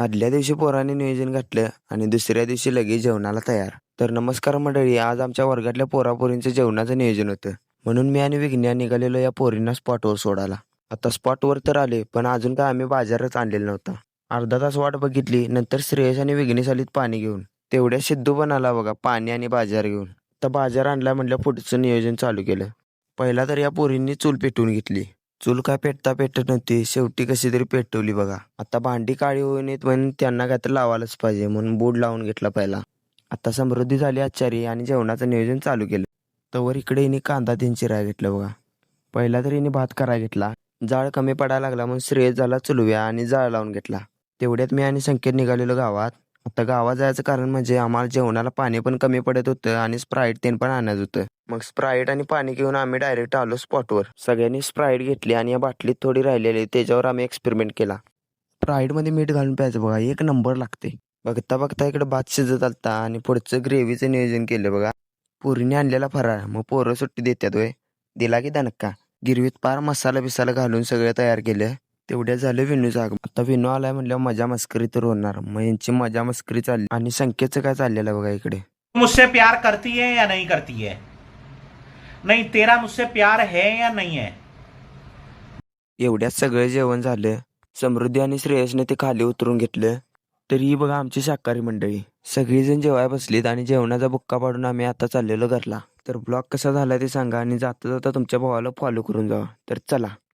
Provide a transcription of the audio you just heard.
आदल्या दिवशी पोरांनी नियोजन घातलं आणि दुसऱ्या दिवशी लगेच जेवणाला तयार. तर नमस्कार मंडळी, आज आमच्या वर्गातल्या पोरापोरींचं जेवणाचं नियोजन होतं. म्हणून मी आणि विज्ञान निघालेलो या पोरींना स्पॉटवर सोडायला. आता स्पॉटवर तर आले, पण अजून काय आम्ही बाजारच आणलेला नव्हता. अर्धा तास वाट बघितली, नंतर श्रेयस आणि विघ्नेश आलीत पाणी घेऊन. तेवढ्या सिद्धू पण आला बघा पाणी आणि बाजार घेऊन. आता बाजार आणला म्हटलं पुढचं नियोजन चालू केलं. पहिला तर या पोरींनी चूल पेटवून घेतली. चूल काय पेटता पेटत नव्हती, शेवटी कशी तरी पेटवली बघा. आता भांडी काळी होऊ नयेत म्हणून त्यांना काय तर लावायलाच पाहिजे म्हणून बोर्ड लावून घेतला पहिला. आता समृद्धी झाली आचारी आणि जेवणाचं नियोजन चालू केलं. तवर इकडे हिने कांदा तीन चिराय घेतलं बघा. पहिला तर हिने भात करायला घेतला. जाळ कमी पडायला लागला म्हणून श्रेयस झाला चुलव्या आणि जाळ लावून घेतला. तेवढ्यात मी आणि संकेत निघालेलो गावात. आता गावात जायचं कारण म्हणजे आम्हाला जेवणाला पाणी पण कमी पडत होतं आणि स्प्राईट तेन पण आणायचं होतं. मग स्प्राईट आणि पाणी घेऊन आम्ही डायरेक्ट आलो स्पॉटवर. सगळ्यांनी स्प्राईट घेतली आणि या बाटलीत थोडी राहिलेली त्याच्यावर आम्ही एक्सपेरिमेंट केला. स्प्राईटमध्ये मीठ घालून प्यायचं बघा, एक नंबर लागते. बघता बघता इकडे भात शिजत आलता आणि पुढचं ग्रेव्हीचं नियोजन केलं बघा. पोरीने आणलेला फराळ, मग पोरं सुट्टी देतात होय. दिला की दणका. गिरवीत पार मसाला बिसाला घालून सगळं तयार केलं. तेवढ्या झालं विनूचं आगमन. आता विनू आलाय म्हणल्यावर मजा मस्करी तर होणार. मग यांची मजा मस्करी चालली आणि संकेतचं काय चाललेलं बघा इकडे. मुझसे प्यार करती है या नहीं करती है? नहीं, तेरा मुझसे प्यार है या नहीं है? एवढ्यात सगळं जेवण झालं. समृद्धी आणि श्रेयसने ते खाली उतरून घेतलं. तर ही बघा आमची शाकाहारी मंडळी. सगळीजण जेवाय बसलीत आणि जेवणाचा बुक्का पाडून आम्ही आता चाललेलो घरला. तर ब्लॉग कसा झाला ते सांगा आणि जाता जाता तुमच्या भावाला फॉलो करून जावा. तर चला.